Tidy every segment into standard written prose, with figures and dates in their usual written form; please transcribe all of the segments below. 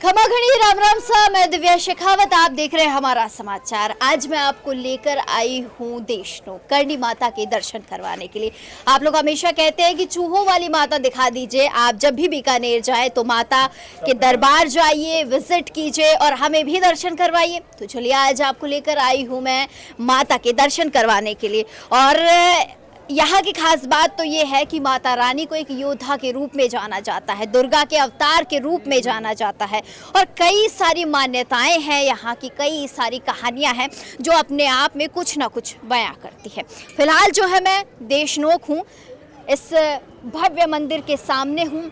खमाघणी राम राम सा, मैं दिव्या शेखावत। आप देख रहे हैं हमारा समाचार। आज मैं आपको लेकर आई हूँ देशनोक करणी माता के दर्शन करवाने के लिए। आप लोग हमेशा कहते हैं कि चूहों वाली माता दिखा दीजिए। आप जब भी बीकानेर जाए तो माता के दरबार जाइए, विजिट कीजिए और हमें भी दर्शन करवाइए। तो चलिए, आज आपको लेकर आई हूँ मैं माता के दर्शन करवाने के लिए। और यहाँ की खास बात तो ये है कि माता रानी को एक योद्धा के रूप में जाना जाता है, दुर्गा के अवतार के रूप में जाना जाता है और कई सारी मान्यताएं हैं, यहाँ की कई सारी कहानियां हैं जो अपने आप में कुछ ना कुछ बयां करती है। फिलहाल जो है मैं देशनोक हूँ, इस भव्य मंदिर के सामने हूँ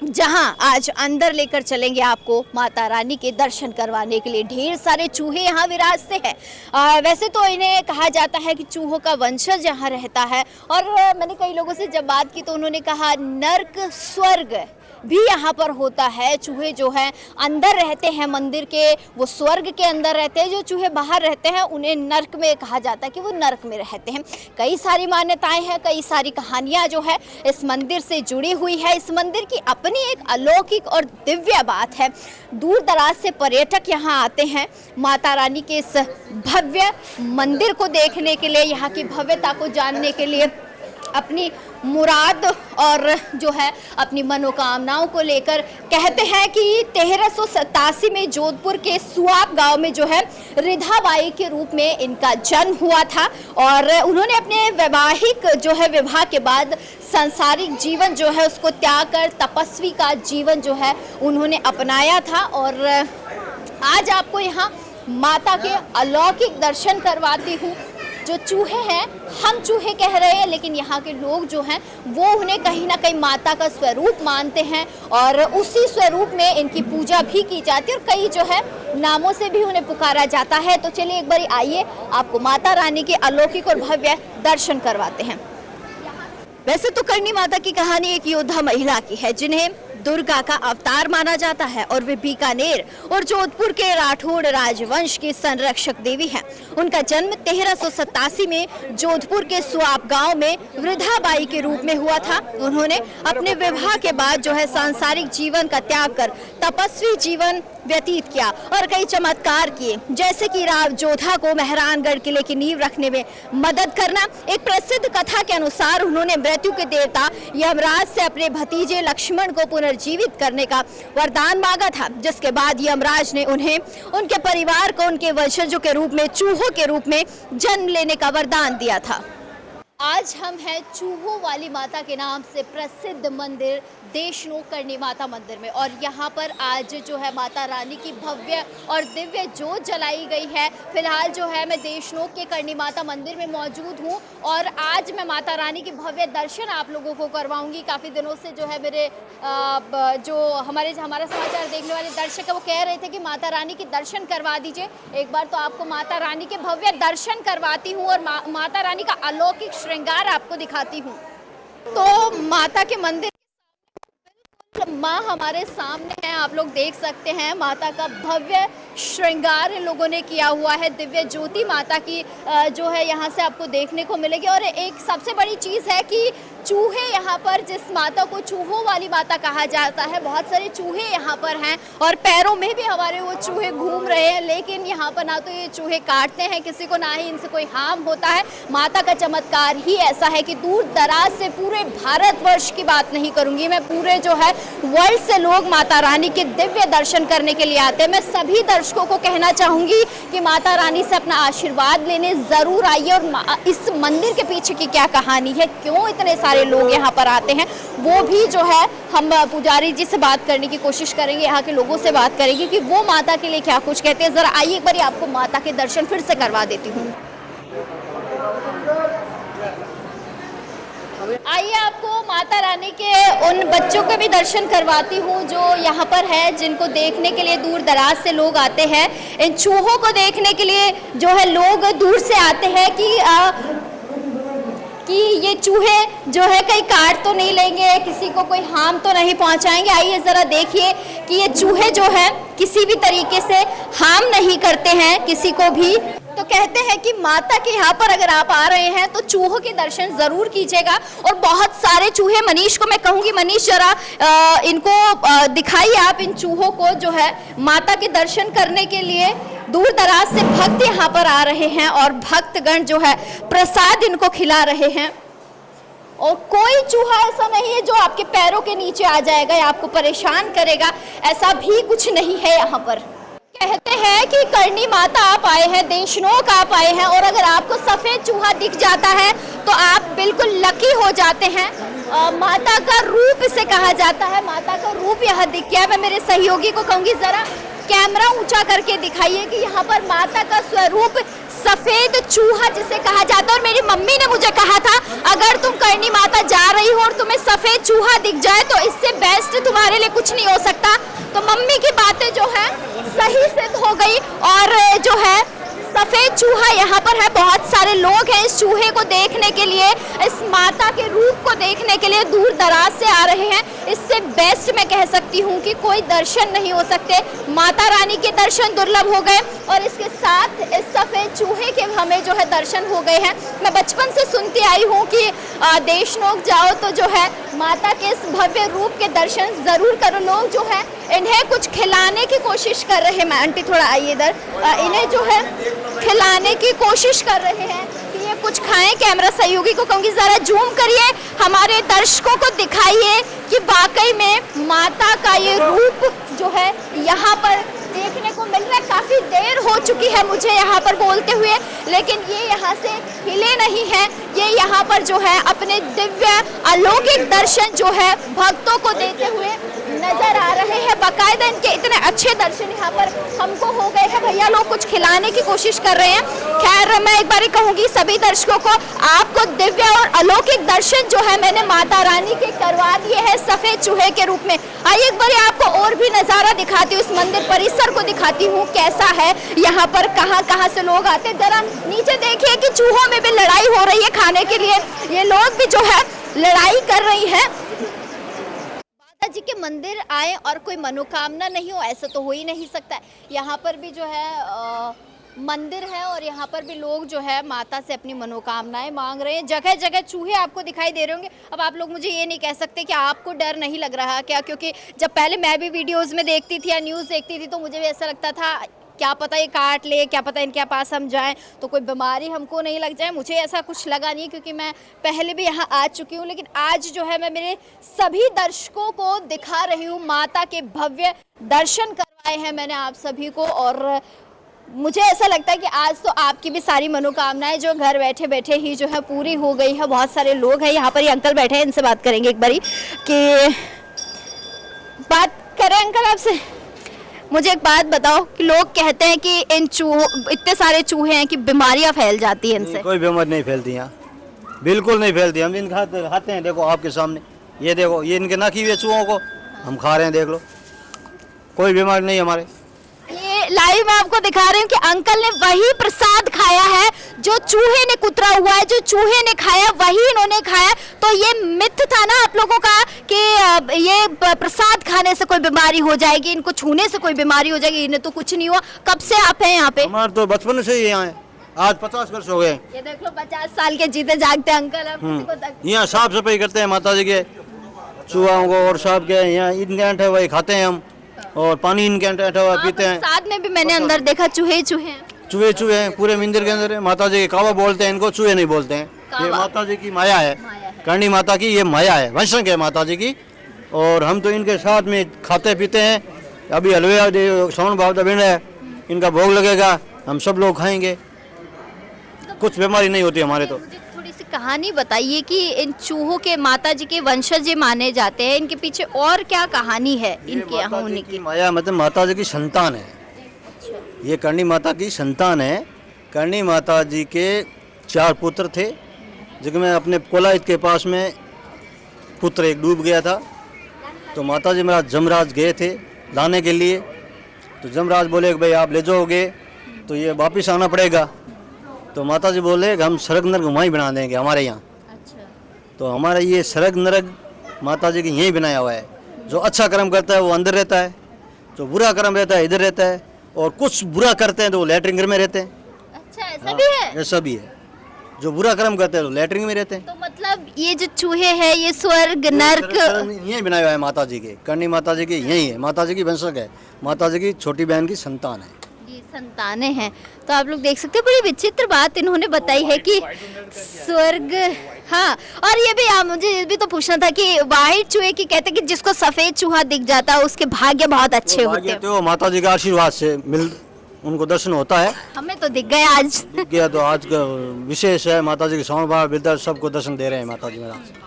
जहां आज अंदर लेकर चलेंगे आपको माता रानी के दर्शन करवाने के लिए। ढेर सारे चूहे यहाँ विराजते हैं। वैसे तो इन्हें कहा जाता है कि चूहों का वंशज यहाँ रहता है और मैंने कई लोगों से जब बात की तो उन्होंने कहा नर्क स्वर्ग भी यहाँ पर होता है। चूहे जो हैं अंदर रहते हैं मंदिर के, वो स्वर्ग के अंदर रहते हैं। जो चूहे बाहर रहते हैं उन्हें नर्क में कहा जाता है कि वो नर्क में रहते हैं। कई सारी मान्यताएं हैं, कई सारी कहानियां जो है इस मंदिर से जुड़ी हुई है। इस मंदिर की अपनी एक अलौकिक और दिव्य बात है। दूर दराज से पर्यटक यहाँ आते हैं माता रानी के इस भव्य मंदिर को देखने के लिए, यहाँ की भव्यता को जानने के लिए, अपनी मुराद और जो है अपनी मनोकामनाओं को लेकर। कहते हैं कि 1387 में जोधपुर के सुआब गांव में जो है रिधाबाई के रूप में इनका जन्म हुआ था और उन्होंने अपने वैवाहिक जो है विवाह के बाद सांसारिक जीवन जो है उसको त्याग कर तपस्वी का जीवन जो है उन्होंने अपनाया था। और आज आपको यहाँ माता के अलौकिक दर्शन करवाती हूँ। जो चूहे हैं, हम चूहे कह रहे हैं, लेकिन यहाँ के लोग जो हैं वो उन्हें कहीं ना कहीं माता का स्वरूप मानते हैं और उसी स्वरूप में इनकी पूजा भी की जाती है और कई जो है नामों से भी उन्हें पुकारा जाता है। तो चलिए एक बार आइए, आपको माता रानी के अलौकिक और भव्य दर्शन करवाते हैं। वैसे तो करणी माता की कहानी एक योद्धा महिला की है जिन्हें दुर्गा का अवतार माना जाता है और वे बीकानेर और जोधपुर के राठौड़ राजवंश की संरक्षक देवी हैं। उनका जन्म 1387 में जोधपुर के सुआब गांव में वृद्धाबाई के रूप में हुआ था। उन्होंने अपने विवाह के बाद जो है सांसारिक जीवन का त्याग कर तपस्वी जीवन व्यतीत किया और कई चमत्कार किए, जैसे कि राव जोधा को मेहरानगढ़ किले की नींव रखने में मदद करना। एक प्रसिद्ध कथा के अनुसार उन्होंने मृत्यु के देवता यमराज से अपने भतीजे लक्ष्मण को पुनर्जीवित करने का वरदान मांगा था, जिसके बाद यमराज ने उन्हें, उनके परिवार को उनके वंशजों के रूप में, चूहों के रूप में जन्म लेने का वरदान दिया था। आज हम हैं चूहों वाली माता के नाम से प्रसिद्ध मंदिर देशनोक करणी माता मंदिर में और यहाँ पर आज जो है माता रानी की भव्य और दिव्य जोत जलाई गई है। फिलहाल जो है मैं देशनोक के करणी माता मंदिर में मौजूद हूँ और आज मैं माता रानी की भव्य दर्शन आप लोगों को करवाऊंगी। काफ़ी दिनों से जो है मेरे जो हमारा समाचार देखने वाले दर्शक है वो कह रहे थे कि माता रानी के दर्शन करवा दीजिए। एक बार तो आपको माता रानी के भव्य दर्शन करवाती हूँ और माता रानी का अलौकिक श्रृंगार आपको दिखाती हूँ। तो माता के मंदिर माँ हमारे सामने है, आप लोग देख सकते हैं माता का भव्य श्रृंगार इन लोगों ने किया हुआ है। दिव्य ज्योति माता की जो है यहाँ से आपको देखने को मिलेगी। और एक सबसे बड़ी चीज़ है कि चूहे यहाँ पर, जिस माता को चूहों वाली माता कहा जाता है, बहुत सारे चूहे यहाँ पर हैं और पैरों में भी हमारे वो चूहे घूम रहे हैं, लेकिन यहाँ पर ना तो ये चूहे काटते हैं किसी को, ना ही इनसे कोई हार्म होता है। माता का चमत्कार ही ऐसा है कि दूर दराज से, पूरे भारतवर्ष की बात नहीं करूँगी मैं, पूरे जो है वर्ल्ड से लोग माता रानी के दिव्य दर्शन करने के लिए आते हैं। मैं सभी दर्शकों को कहना चाहूँगी कि माता रानी से अपना आशीर्वाद लेने ज़रूर आइए और इस मंदिर के पीछे की क्या कहानी है, क्यों इतने सारे लोग यहाँ पर आते हैं, वो भी जो है हम पुजारी जी से बात करने की कोशिश करेंगे, यहाँ के लोगों से बात करेंगे कि वो माता के लिए क्या कुछ कहते हैं। ज़रा आइए एक बार आपको माता के दर्शन फिर से करवा देती हूँ। आइए आपको माता रानी के उन बच्चों के भी दर्शन करवाती हूँ जो यहाँ पर है, जिनको देखने के लिए दूर दराज से लोग आते हैं। इन चूहों को देखने के लिए जो है लोग दूर से आते हैं कि ये चूहे जो है कहीं काट तो नहीं लेंगे, किसी को कोई हार्म तो नहीं पहुँचाएंगे। आइए ज़रा देखिए कि ये चूहे जो है किसी भी तरीके से हार्म नहीं करते हैं किसी को भी। तो कहते हैं कि माता के यहाँ पर अगर आप आ रहे हैं तो चूहों के दर्शन जरूर कीजिएगा। और बहुत सारे चूहे, मनीष को मैं कहूंगी, मनीष जरा इनको दिखाइए आप इन चूहों को, जो है माता के दर्शन करने के लिए दूर दराज से भक्त यहाँ पर आ रहे हैं और भक्तगण जो है प्रसाद इनको खिला रहे हैं। और कोई चूहा ऐसा नहीं है जो आपके पैरों के नीचे आ जाएगा या आपको परेशान करेगा, ऐसा भी कुछ नहीं है यहाँ पर। कहते हैं कि करनी माता आप आए हैं, देशनोक आप आए हैं, और अगर आपको सफेद चूहा दिख जाता है तो आप बिल्कुल लकी हो जाते हैं। माता का रूप इसे कहा जाता है, माता का रूप यहाँ दिख गया है। मैं मेरे सहयोगी को कहूंगी जरा कैमरा ऊंचा करके दिखाइए कि यहाँ पर माता का स्वरूप सफेद चूहा जिसे कहा जाता है। और मेरी मम्मी ने मुझे कहा था अगर तुम करनी माता जा रही हो और तुम्हें सफेद चूहा दिख जाए तो इससे बेस्ट तुम्हारे लिए कुछ नहीं हो सकता। तो मम्मी की बातें जो है सही सिद्ध हो गई और जो है सफेद चूहा यहाँ पर है। बहुत सारे लोग हैं इस चूहे को देखने के लिए, इस माता के रूप को देखने के लिए दूर दराज से आ रहे हैं। इससे बेस्ट मैं कह सकती हूँ कि कोई दर्शन नहीं हो सकते। माता रानी के दर्शन दुर्लभ हो गए और इसके साथ इस सफेद चूहे के हमें जो है दर्शन हो गए हैं। मैं बचपन से सुनती आई हूँ कि देशनोक जाओ तो जो है माता के इस भव्य रूप के दर्शन जरूर करो। लोग जो है इन्हें कुछ खिलाने की कोशिश कर रहे हैं। मैं आंटी थोड़ा आइए इधर, इन्हें जो है खिलाने की कोशिश कर रहे हैं कि ये कुछ खाएं। कैमरा सहयोगी को कहूंगी जरा जूम करिए, हमारे दर्शकों को दिखाइए कि वाकई में माता का ये रूप जो है यहाँ पर देखने को मिल रहा है। काफी देर हो चुकी है मुझे यहाँ पर बोलते हुए, लेकिन ये यहाँ से हिले नहीं है। ये यहाँ पर जो है अपने दिव्य अलौकिक दर्शन जो है भक्तों को देते हुए नजर आ रहे हैं। बाकायदा इनके इतने अच्छे दर्शन यहाँ पर हमको हो गए हैं। भैया लोग कुछ खिलाने की कोशिश कर रहे हैं। खैर मैं एक बार कहूंगी सभी दर्शकों को, आपको दिव्य और अलौकिक दर्शन जो है मैंने माता रानी के करवा दिए हैं सफेद चूहे के रूप में। आइए एक बार आपको और भी नजारा दिखाती हूँ, उस मंदिर परिसर को दिखाती हूँ कैसा है यहाँ पर, कहाँ कहाँ से लोग आते हैं। जरा नीचे देखिए कि चूहों में भी लड़ाई हो रही है खाने के लिए। ये लोग भी जो है लड़ाई कर रही है। माता जी के मंदिर आए और कोई मनोकामना नहीं हो ऐसा तो हो ही नहीं सकता है। यहाँ पर भी जो है मंदिर है और यहाँ पर भी लोग जो है माता से अपनी मनोकामनाएं मांग रहे हैं। जगह जगह चूहे आपको दिखाई दे रहे होंगे। अब आप लोग मुझे ये नहीं कह सकते कि आपको डर नहीं लग रहा क्या, क्योंकि जब पहले मैं भी वीडियोस में देखती थी या न्यूज़ देखती थी तो मुझे भी ऐसा लगता था क्या पता ये काट ले, क्या पता इनके पास हम जाएं तो कोई बीमारी हमको नहीं लग जाए। मुझे ऐसा कुछ लगा नहीं क्योंकि मैं पहले भी यहाँ आ चुकी हूँ। लेकिन आज जो है मैं मेरे सभी दर्शकों को दिखा रही हूँ, माता के भव्य दर्शन करवाए हैं मैंने आप सभी को। और मुझे ऐसा लगता है कि आज तो आपकी भी सारी मनोकामनाएं जो घर बैठे बैठे ही जो है पूरी हो गई है। बहुत सारे लोग हैं यहाँ पर, ये अंकल बैठे हैं, इनसे बात करेंगे एक बारी कि बात करें। अंकल आपसे मुझे एक बात बताओ कि लोग कहते हैं कि इन इतने सारे चूहे हैं कि बीमारियां फैल जाती हैं इनसे। कोई बीमारी नहीं फैलती यहाँ, बिल्कुल नहीं फैलती। हम इन खाते हैं, देखो आपके सामने, ये देखो ये इनके ना किए चूहों को हम खा रहे हैं, देख लो, कोई बीमारी नहीं हमारे। ये लाइव मैं आपको दिखा रही हूँ कि अंकल ने वही प्रसाद खाया है जो चूहे ने कुतरा हुआ है, जो चूहे ने खाया वही इन्होंने खाया। तो ये मिथ था ना आप लोगों का कि ये प्रसाद खाने से कोई बीमारी हो जाएगी, इनको छूने से कोई बीमारी हो जाएगी। इन्हें तो कुछ नहीं हुआ। कब से आप हैं यहाँ पे? हमारे तो बचपन से ही यहाँ है, आज 50 वर्ष हो गए। ये देख लो 50 साल के जीते जागते अंकल। अब किसी को यहाँ साफ सफाई करते हैं माता जी के, चूहों को और साफ के यहाँ इनके अंठे हुए खाते हैं हम, और पानी इनके अंठे हुआ पीते हैं। साथ में भी मैंने अंदर देखा चूहे चूहे हैं, चूहे हैं पूरे मंदिर के अंदर है। माता जी के कावा बोलते हैं इनको, चूहे नहीं बोलते हैं। ये माता जी की माया है, करणी माता की ये माया है, वंशंग है माता जी की। और हम तो इनके साथ में खाते पीते हैं। अभी हलवे श्रवण भाव बिन है, इनका भोग लगेगा, हम सब लोग खाएंगे, कुछ बीमारी नहीं होती हमारे। तो मुझे थोड़ी सी कहानी बताइए कि इन चूहों के माता जी के वंशज माने जाते हैं, इनके पीछे और क्या कहानी है इनके यहाँ होने की? माया मतलब माता जी की संतान है, ये करणी माता की संतान है। करणी माता जी के 4 पुत्र थे, जिनमें अपने कोलायत के पास में पुत्र एक डूब गया था। तो माता जी महाराज जमराज गए थे लाने के लिए। तो जमराज बोले कि भाई आप ले जाओगे तो ये वापिस आना पड़ेगा। तो माता जी बोले कि हम स्वर्ग नरक वहीं बना देंगे हमारे यहाँ। अच्छा। तो हमारा ये स्वर्ग नरक माता जी की यहीं बनाया हुआ है। जो अच्छा कर्म करता है वो अंदर रहता है, जो बुरा कर्म रहता है इधर रहता है, और कुछ बुरा करते हैं तो वो लैट्रिन घर में रहते हैं। अच्छा ऐसा भी है? ऐसा भी है। जो बुरा कर्म करते हैं तो लेटरिन में रहते हैं। तो मतलब ये जो चूहे हैं ये स्वर्ग नर्क यही बनाया हुआ है माता जी के, करणी माता जी की यही है, माता जी की वंशज है, माता जी की छोटी बहन की संतान है। ये संतानें हैं। तो आप लोग देख सकते हैं बड़ी विचित्र बात इन्होंने बताई है कि स्वर्ग। हाँ, और ये भी मुझे ये भी तो पूछना था कि व्हाइट चूहे की कहते हैं कि जिसको सफेद चूहा दिख जाता है उसके भाग्य बहुत अच्छे होते हैं। तो माता जी के आशीर्वाद से उनको दर्शन होता है। हमें तो दिख गया आज। दिख गया तो आज का विशेष है, माता जी के सोमवार वृद्धा सबको दर्शन दे रहे हैं माता जी महाराज।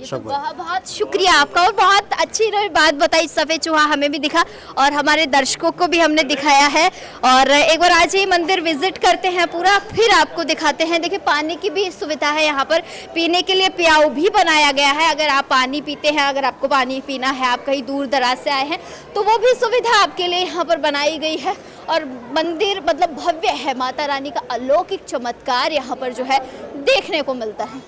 ये तो बहुत बहुत शुक्रिया आपका, और बहुत अच्छी बात बताई। सफेद चूहा हमें भी दिखा और हमारे दर्शकों को भी हमने दिखाया है। और एक बार आज ये मंदिर विजिट करते हैं पूरा, फिर आपको दिखाते हैं। देखिए पानी की भी सुविधा है यहाँ पर, पीने के लिए प्याऊ भी बनाया गया है। अगर आप पानी पीते हैं, अगर आपको पानी पीना है, आप कहीं दूर दराज से आए हैं तो वो भी सुविधा आपके लिए यहाँ पर बनाई गई है। और मंदिर मतलब भव्य है, माता रानी का अलौकिक चमत्कार यहाँ पर जो है देखने को मिलता है।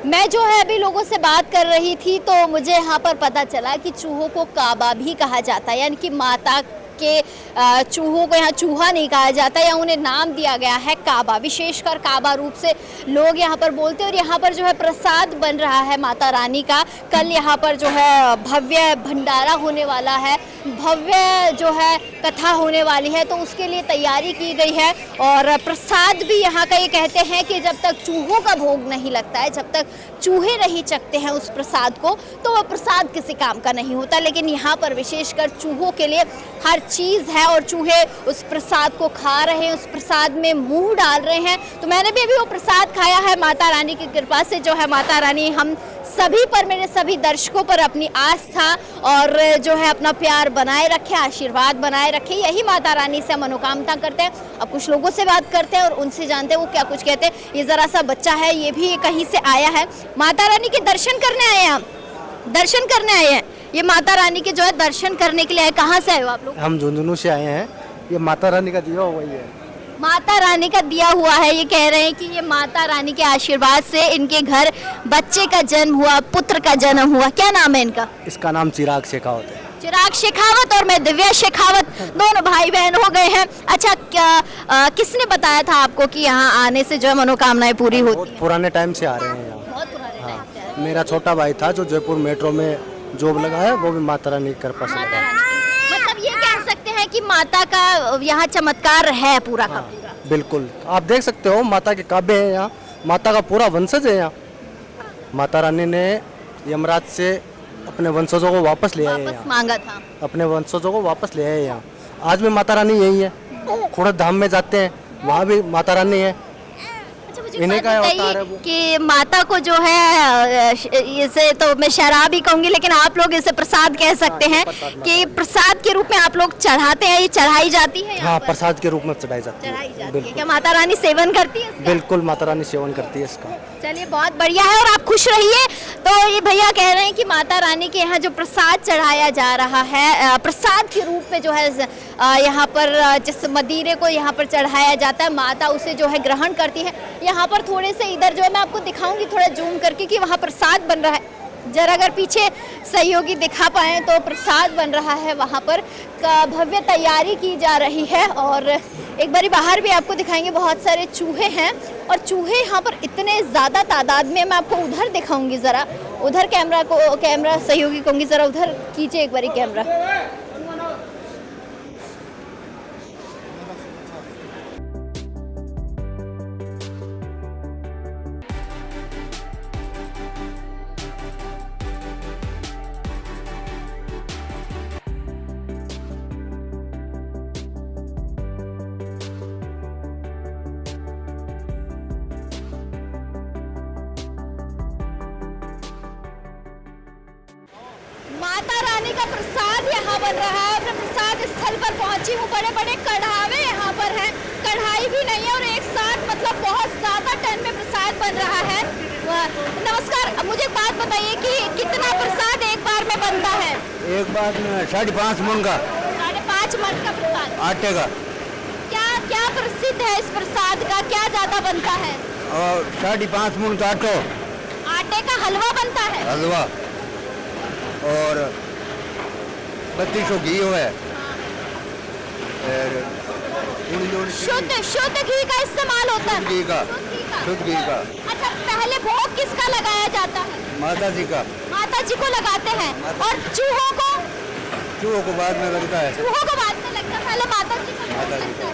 मैं जो है अभी लोगों से बात कर रही थी तो मुझे यहाँ पर पता चला कि चूहों को काबा भी कहा जाता है, यानी कि माता के चूहों को यहाँ चूहा नहीं कहा जाता, या उन्हें नाम दिया गया है काबा, विशेषकर काबा रूप से लोग यहाँ पर बोलते हैं। और यहाँ पर जो है प्रसाद बन रहा है माता रानी का। कल यहाँ पर जो है भव्य भंडारा होने वाला है, भव्य जो है कथा होने वाली है, तो उसके लिए तैयारी की गई है। और प्रसाद भी यहाँ का ये कहते हैं कि जब तक चूहों का भोग नहीं लगता है, जब तक चूहे नहीं चखते हैं उस प्रसाद को, तो वह प्रसाद किसी काम का नहीं होता। लेकिन यहाँ पर विशेषकर चूहों के लिए हर चीज़ है और चूहे उस प्रसाद को खा रहे हैं, उस प्रसाद में मुंह डाल रहे हैं। तो मैंने भी अभी वो प्रसाद खाया है। माता रानी की कृपा से जो है माता रानी हम सभी पर, मेरे सभी दर्शकों पर अपनी आस्था और जो है अपना प्यार बनाए रखे, आशीर्वाद बनाए रखे, यही माता रानी से मनोकामना करते हैं। अब कुछ लोगों से बात करते हैं और उनसे जानते हैं वो क्या कुछ कहते हैं। ये ज़रा सा बच्चा है, ये भी कहीं से आया है, माता रानी के दर्शन करने आए हैं। हम दर्शन करने आए हैं, ये माता रानी के जो है दर्शन करने के लिए आए। कहाँ से आए हो आप लोग? हम झुंझुनू से आए हैं। ये माता रानी का दिया हुआ ही है। माता रानी का दिया हुआ है। ये कह रहे हैं कि ये माता रानी के आशीर्वाद से इनके घर बच्चे का जन्म हुआ, पुत्र का जन्म हुआ। क्या नाम है इनका? इसका नाम चिराग शेखावत है। चिराग शेखावत और मैं दिव्या शेखावत, दोनों भाई बहन हो गए हैं। अच्छा, क्या किसने बताया था आपको कि यहाँ आने से जो है मनोकामनाएं पूरी होती बहुत हैं? पुराने टाइम से आ रहे हैं यहाँ। बहुत पुराने टाइम से आए हैं। मेरा छोटा भाई था जो जयपुर मेट्रो में जॉब लगा है, वो भी माता रानी की कृपा से माता लगा है। रानी की- मतलब ये कह सकते हैं कि माता का यहाँ चमत्कार है पूरा का हाँ, पूरा। बिल्कुल। आप देख सकते हो माता के काबे हैं यहाँ, माता का पूरा वंशज है यहाँ। माता रानी ने यमराज से अपने वंशजों को वापस ले आए वापस यहाँ, मांगा था। अपने वंशजों को वापस ले आए यहाँ। आज भी माता रानी यही है। खुड़द धाम में जाते हैं, वहाँ भी माता रानी है। अच्छा, मुझे इन्हीं बात का अवतार बताइए है वो। कि माता को जो है इसे तो मैं शराब ही कहूंगी, लेकिन आप लोग इसे प्रसाद कह सकते हैं कि प्रसाद के रूप में आप लोग चढ़ाते हैं, ये चढ़ाई जाती है यहाँ हाँ, पर? प्रसाद के रूप में चढ़ाई जाती चढ़ाई है। जाती है। बिल्कुल क्या माता रानी सेवन करती है इसका? बिल्कुल, माता रानी सेवन करती है इसका। चलिए, बहुत बढ़िया है और आप खुश रहिए। तो ये भैया कह रहे हैं कि माता रानी के यहाँ जो प्रसाद चढ़ाया जा रहा है, प्रसाद के रूप में जो है यहाँ पर जिस मदीरे को यहाँ पर चढ़ाया जाता है, माता उसे जो है ग्रहण करती है। यहाँ पर थोड़े से इधर जो है मैं आपको दिखाऊंगी थोड़ा जूम करके कि वहाँ प्रसाद बन रहा है। जरा अगर पीछे सहयोगी दिखा पाए तो प्रसाद बन रहा है वहाँ पर, का भव्य तैयारी की जा रही है। और एक बारी बाहर भी आपको दिखाएंगे, बहुत सारे चूहे हैं और चूहे यहाँ पर इतने ज़्यादा तादाद में। मैं आपको उधर दिखाऊंगी, ज़रा उधर कैमरा सहयोगी कहूँगी, ज़रा उधर कीजिए एक बारी कैमरा। माता रानी का प्रसाद यहाँ बन रहा है। मैं प्रसाद स्थल पर पहुंची हूँ, बड़े बड़े कढ़ावे यहाँ पर हैं, कढ़ाई भी नहीं है और एक साथ मतलब बहुत ज्यादा टन में प्रसाद बन रहा है। नमस्कार, अब मुझे एक बात बताइए कि कितना प्रसाद एक बार में बनता है? एक बार में 5.5 मन का, 5.5 मन का प्रसाद आटे का, क्या क्या प्रसिद्ध है इस प्रसाद का, क्या ज्यादा बनता है? और 5.5 मन का आटे का हलवा बनता है। हलवा और 3200 घी है, और शुद्ध शुद्ध घी का इस्तेमाल होता है। घी का, शुद्ध घी का। अच्छा, पहले भोग किसका लगाया जाता है? माता जी का। माता जी को लगाते हैं। और चूहों को? चूहों को बाद में लगता है। चूहों को बाद में लगता है, पहले माता जी को लगता है।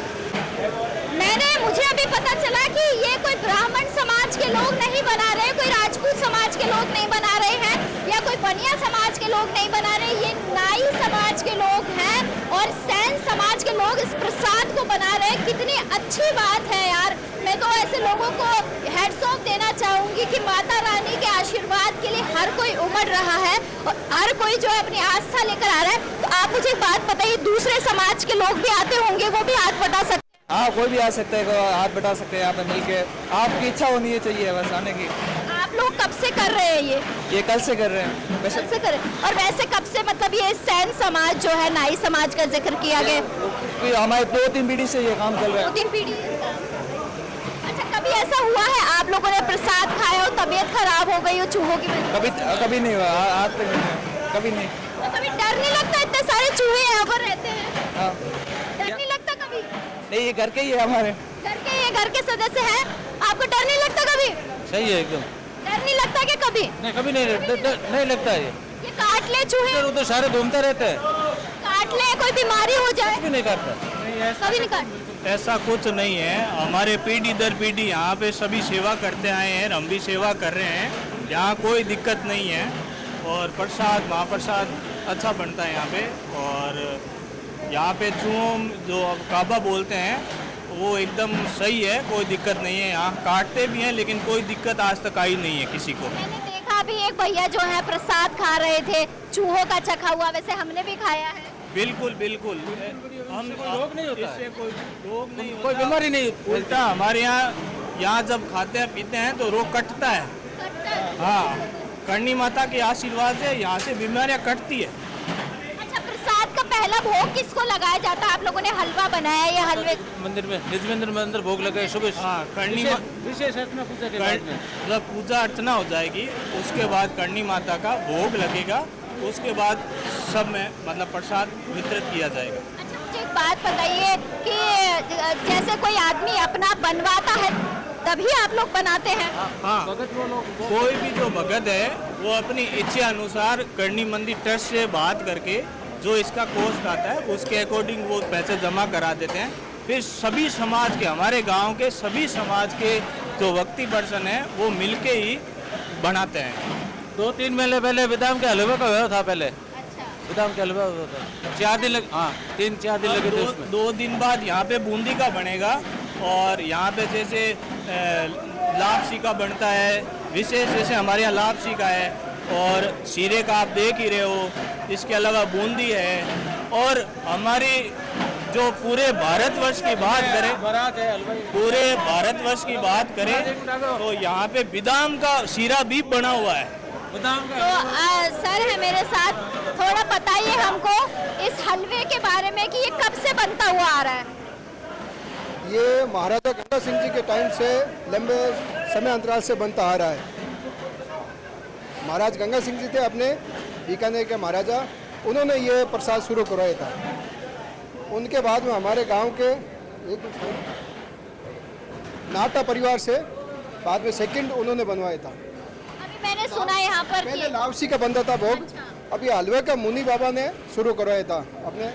मुझे अभी पता चला कि ये कोई ब्राह्मण समाज के लोग नहीं बना रहे, कोई राजपूत समाज के लोग नहीं बना रहे हैं, या कोई बनिया समाज के लोग नहीं बना रहे, ये नाई समाज के लोग हैं और सैन समाज के लोग इस प्रसाद को बना रहे हैं। कितनी अच्छी बात है यार। मैं तो ऐसे लोगों को हेड्स ऑफ देना चाहूंगी कि माता रानी के आशीर्वाद के लिए हर कोई उमड़ रहा है और हर कोई जो है अपनी आस्था लेकर आ रहा है। तो आप मुझे एक बात बताइए, दूसरे समाज के लोग भी आते होंगे, वो भी हाथ बटा सकते? हाँ, कोई भी आ सकता है, हाथ बटा सकते हैं यहाँ पे मिलके। आपकी इच्छा होनी चाहिए बस आने की। आप लोग कब से कर रहे हैं ये कल से कर रहे हैं वैसे। कल से कर रहे हैं। और वैसे कब से, मतलब ये सैन समाज जो है, नाई समाज का जिक्र किया गया? हमारे 2-3 पीढ़ी से ये काम चल रहा है। 2-3 पीढ़ी। अच्छा, कभी ऐसा हुआ है आप लोगों ने प्रसाद खाया हो, तबीयत खराब हो गई हो चूहों की वजह से? कभी नहीं हुआ, आज तक नहीं, कभी नहीं। तो कभी डर नहीं लगता? इतने सारे चूहे यहाँ पर रहते हैं। हाँ। डर नहीं लगता कभी? नहीं, ये घर के ही है हमारे। घर के सदस्य हैं, आपको डर नहीं लगता कभी? सही है एकदम। डर नहीं लगता कि कभी? नहीं, कभी नहीं लगता है। ये काट ले चूहे, उधर सारे घूमते रहते हैं। काट ले, कोई बीमारी हो जाए? कभी नहीं करता। कभी नहीं काट? ऐसा कुछ नहीं है। हमारे पीढ़ी दर पीढ़ी यहाँ पे सभी सेवा करते आए हैं, हम भी सेवा कर रहे हैं। यहाँ कोई दिक्कत नहीं है और प्रसाद, महाप्रसाद अच्छा बनता है यहाँ पे। और यहाँ पे चूहों जो काबा बोलते हैं वो एकदम सही है, कोई दिक्कत नहीं है। यहाँ काटते भी हैं लेकिन कोई दिक्कत आज तक आई नहीं है किसी को। मैंने देखा अभी एक भैया जो है प्रसाद खा रहे थे, चूहों का चखा हुआ, वैसे हमने भी खाया है। बिल्कुल बिल्कुल, हम रोग नहीं होता इससे कोई रोग नहीं होता, कोई बीमारी नहीं। उल्टा हमारे यहाँ जब खाते हैं पीते हैं तो रोग कटता है। हाँ, करणी माता के आशीर्वाद से यहाँ से बीमारियाँ कटती है। अच्छा, प्रसाद का पहला भोग किसको लगाया जाता है? आप लोगों ने हलवा बनाया, ये हलवे मंदिर में, निजमेंद्र मंदिर भोग लगे सुबह। हाँ, करणी विशेष अर्चना पूजा के बाद में। जब पूजा अर्चना हो जाएगी उसके बाद करणी माता का भोग लगेगा, उसके बाद सब में मतलब प्रसाद वितरित किया जाएगा। अच्छा, मुझे एक बात बताइए कि जैसे कोई आदमी अपना बनवाता है तभी आप लोग बनाते हैं? हाँ, कोई भी जो भगत है वो अपनी इच्छा अनुसार करणी मंदिर ट्रस्ट से बात करके जो इसका कॉस्ट आता है उसके अकॉर्डिंग वो पैसे जमा करा देते हैं। फिर सभी समाज के, हमारे गांव के सभी समाज के जो व्यक्ति पर्सन है वो मिलके ही बनाते हैं। 2-3 महीने पहले बादाम के हलवे का हुआ था पहले। अच्छा, बादाम के हलवा हुआ था। 4 दिन लगे। हाँ, 3-4 दिन लगे थे उसमें। 2 दिन बाद यहाँ पे बूंदी का बनेगा और यहाँ पे जैसे लापसी का बनता है विशेष, जैसे हमारे यहाँ लापसी का है और शीरे का आप देख ही रहे हो। इसके अलावा बूंदी है और हमारी जो पूरे भारतवर्ष की बात करें, पूरे भारतवर्ष की बात करें तो यहाँ पे बादाम का शीरा भी बना हुआ है। तो सर है मेरे साथ, थोड़ा बताइए हमको इस हलवे के बारे में कि ये कब से बनता हुआ आ रहा है? ये महाराजा गंगा सिंह जी के टाइम से लंबे समय अंतराल से बनता आ रहा है। महाराज गंगा सिंह जी थे अपने बीकानेर के महाराजा, उन्होंने ये प्रसाद शुरू करवाया था। उनके बाद में हमारे गांव के एक नाटा परिवार से बाद में सेकंड उन्होंने बनवाया था। अभी मैंने सुना यहाँ पर पहले कि लापसी का बनता था भोग। अभी हलवे का मुनि बाबा ने शुरू करवाया था, अपने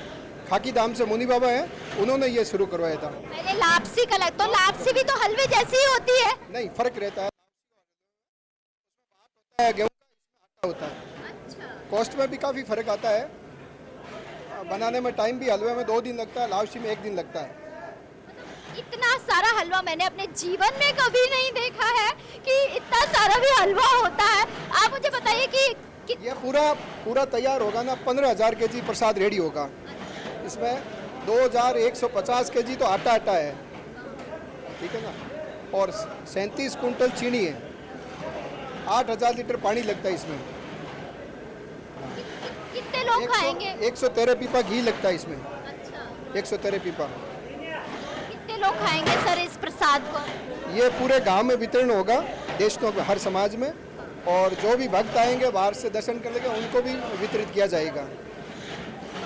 खाकी धाम से मुनि बाबा हैं, उन्होंने ये शुरू करवाया था। पहले लापसी का तो लापसी भी तो हलवे जैसी ही होती है? नहीं, फर्क रहता है। गेहूं का, इसमें आटा होता है। अच्छा, कॉस्ट में भी काफ़ी फर्क आता है। बनाने में टाइम भी, हलवे में 2 दिन लगता है, लापसी में 1 दिन लगता है। इतना सारा हलवा मैंने अपने जीवन में कभी नहीं देखा है कि इतना सारा भी हलवा होता है। आप मुझे बताइए कि ये पूरा तैयार होगा ना, 15,000 केजी प्रसाद रेडी होगा। इसमें 2,150 केजी तो आटा है, ठीक है ना, और 37 कुंटल चीनी है, 8,000 लीटर पानी लगता है इसमें। कितने लोग खाएंगे? 113 पीपा घी लगता है इसमें। अच्छा, 113 पीपा। कितने लोग खाएंगे सर इस प्रसाद को? ये पूरे गांव में वितरण होगा, देशों में, हर समाज में, और जो भी भक्त आएंगे बाहर से दर्शन करने के, उनको भी वितरित किया जाएगा।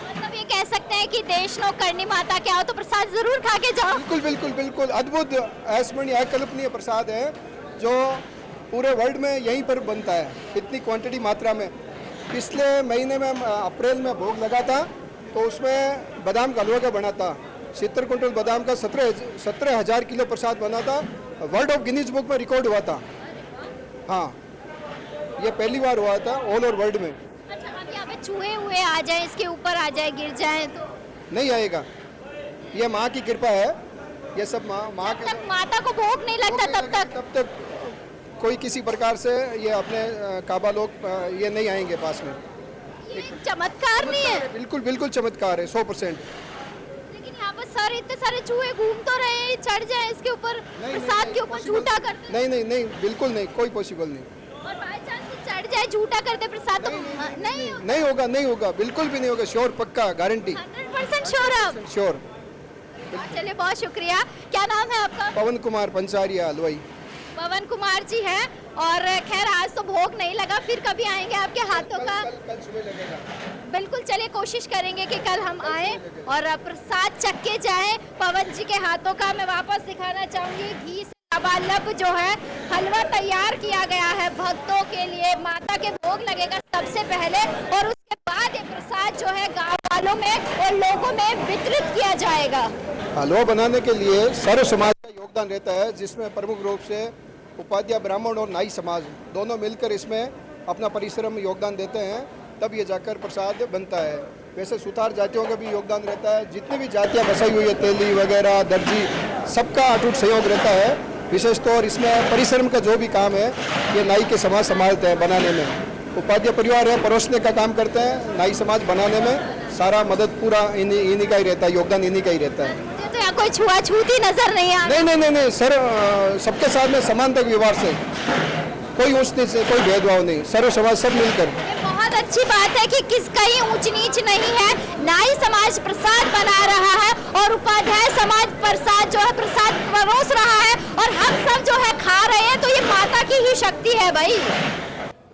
मतलब ये कह सकते हैं कि देशनो करनी माता के आओ तो प्रसाद जरूर खा के जाओ। बिल्कुल बिल्कुल बिल्कुल अद्भुत अस्मरणीय अकल्पनीय प्रसाद है जो पूरे वर्ल्ड में यहीं पर बनता है इतनी क्वांटिटी मात्रा में। पिछले महीने में अप्रैल में भोग लगा था तो उसमें बादाम का हलवा का बना था। 70 कुंटल बादाम का 17,000 किलो प्रसाद बना था। वर्ल्ड ऑफ गिनीज बुक में रिकॉर्ड हुआ था। हाँ, ये पहली बार हुआ था ऑल ओवर वर्ल्ड में। अच्छा, अब यहाँ पे चूहे हुए आ जाए, इसके ऊपर आ जाए, गिर जाए तो नहीं आएगा, ये माँ की कृपा है। ये सब माँ जब तक माता को भोग नहीं लगता तब तक कोई किसी प्रकार से ये अपने काबा लोग ये नहीं आएंगे पास में। ये चमत्कार नहीं है। बिल्कुल बिल्कुल चमत्कार है 100%। लेकिन यहाँ पर सर इतने सारे चूहे घूम तो रहे हैं, चढ़ जाए इसके ऊपर, प्रसाद के ऊपर झूठा करते। नहीं नहीं नहीं, बिल्कुल नहीं, कोई पॉसिबल नहीं। और बाय चांस चढ़ जाए, झूठा करते प्रसाद तो नहीं होगा, नहीं होगा, बिल्कुल भी नहीं होगा। श्योर, पक्का, गारंटी, 100% श्योर आप। श्योर। चलिए, बहुत शुक्रिया। क्या नाम है आपका? पवन कुमार पंचारिया हलवाई। पवन कुमार जी हैं। और खैर आज तो भोग नहीं लगा, फिर कभी आएंगे आपके हाथों का? कल सुबह लगेगा। बिल्कुल, चलिए कोशिश करेंगे कि कल हम आए और प्रसाद चख के जाएं पवन जी के हाथों का। मैं वापस दिखाना चाहूंगी, घी से लबालब जो है हलवा तैयार किया गया है भक्तों के लिए। माता के भोग लगेगा सबसे पहले और उसके बाद ये प्रसाद जो है गाँव वालों में और लोगों में वितरित किया जाएगा। हलवा बनाने के लिए सर्व समाज का योगदान रहता है, जिसमें प्रमुख रूप से उपाध्याय ब्राह्मण और नाई समाज दोनों मिलकर इसमें अपना परिश्रम योगदान देते हैं, तब ये जाकर प्रसाद बनता है। वैसे सुतार जातियों का भी योगदान रहता है। जितनी भी जातियाँ बसाई हुई है, तेली वगैरह, दर्जी, सबका अटूट सहयोग रहता है। विशेष तौर इसमें परिश्रम का जो भी काम है ये नाई के समाज संभालते हैं बनाने में। उपाध्याय परिवार है, परोसने का काम करते हैं। नाई समाज बनाने में सारा मदद पूरा इन्हीं का ही रहता है, योगदान इन्हीं का ही रहता है। तो यहाँ कोई छुआछूती नजर नहीं आ रही? नहीं सर, सबके साथ में समानता के व्यवहार से, कोई ऊंच नीच से कोई भेदभाव नहीं, सर्व समाज सब मिलकर। बहुत अच्छी बात है कि कहीं ऊंच नीच नहीं है। नाई समाज प्रसाद बना रहा है और उपाध्याय समाज प्रसाद जो है प्रसाद परोस रहा है और हम सब जो है खा रहे हैं। तो ये माता की ही शक्ति है भाई।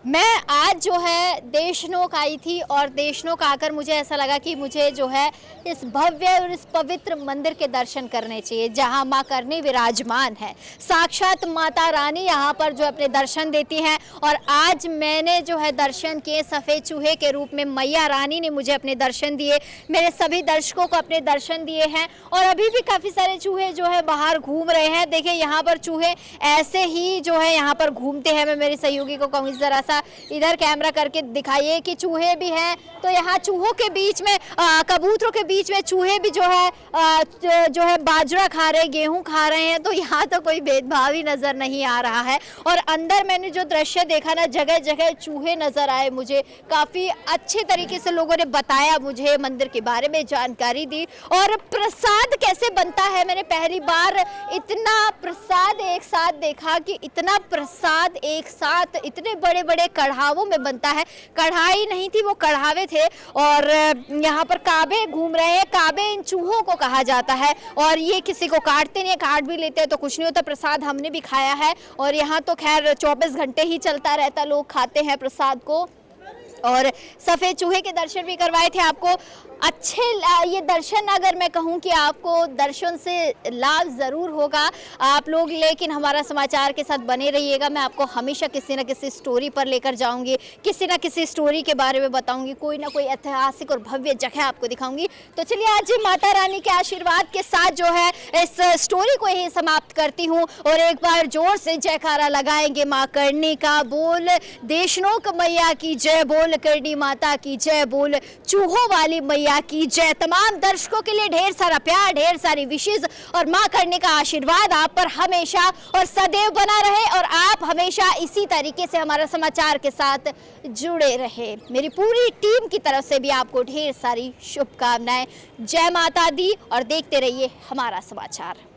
मैं आज जो है देशनोक आई थी और देशनोक आकर मुझे ऐसा लगा कि मुझे जो है इस भव्य और इस पवित्र मंदिर के दर्शन करने चाहिए जहां मां करनी विराजमान है। साक्षात माता रानी यहां पर जो अपने दर्शन देती हैं और आज मैंने जो है दर्शन किए सफ़ेद चूहे के रूप में। मैया रानी ने मुझे अपने दर्शन दिए, मेरे सभी दर्शकों को अपने दर्शन दिए हैं और अभी भी काफ़ी सारे चूहे जो है बाहर घूम रहे हैं। देखिए यहाँ पर चूहे ऐसे ही जो है यहाँ पर घूमते हैं। मैं मेरी सहयोगी को कहूँ ज़रा सा इधर कैमरा करके दिखाइए कि चूहे भी हैं। तो यहाँ चूहों के बीच में कबूतरों के बीच में चूहे भी जो है बाजरा खा रहे, गेहूं खा रहे हैं। तो यहाँ तो कोई भेदभाव ही नज़र नहीं आ रहा है। और अंदर मैंने जो दृश्य देखा ना, जगह जगह चूहे नज़र आए मुझे। काफ़ी अच्छे तरीके से लोगों ने बताया मुझे, मंदिर के बारे में जानकारी दी। और प्रसाद कैसे बनता है, मैंने पहली बार इतना प्रसाद एक साथ देखा कि इतना प्रसाद एक साथ इतने बड़े बड़े कढ़ावों में बनता है। कढ़ाई नहीं थी, वो कढ़ावे थे। और यहाँ पर काबे घूम रहे हैं। काबे इन चूहों को कहा जाता है और ये किसी को काटते नहीं, काट भी लेते हैं तो कुछ नहीं होता। प्रसाद हमने भी खाया है और यहाँ तो खैर 24 घंटे ही चलता रहता, लोग खाते हैं प्रसाद को। और सफ़ेद चूहे के दर्शन भी करवाए थे आपको। अच्छे ये दर्शन, अगर मैं कहूँ कि आपको दर्शन से लाभ ज़रूर होगा आप लोग, लेकिन हमारा समाचार के साथ बने रहिएगा। मैं आपको हमेशा किसी न किसी स्टोरी पर लेकर जाऊंगी, किसी न किसी स्टोरी के बारे में बताऊंगी, कोई ना कोई ऐतिहासिक और भव्य जगह आपको दिखाऊंगी। तो चलिए आज माता रानी के आशीर्वाद के साथ जो है इस स्टोरी को ही समाप्त करती हूँ और एक बार जोर से जयकारा लगाएंगे माँ करनी का। बोल देशनोक मैया की जय, बोल करनी माता की जय, बोल चूहों वाली मैया की जय। तमाम दर्शकों के लिए ढेर सारा प्यार, ढेर सारी विशेष और मां करने का आशीर्वाद आप पर हमेशा और सदैव बना रहे और आप हमेशा इसी तरीके से हमारा समाचार के साथ जुड़े रहे। मेरी पूरी टीम की तरफ से भी आपको ढेर सारी शुभकामनाएं। जय माता दी और देखते रहिए हमारा समाचार।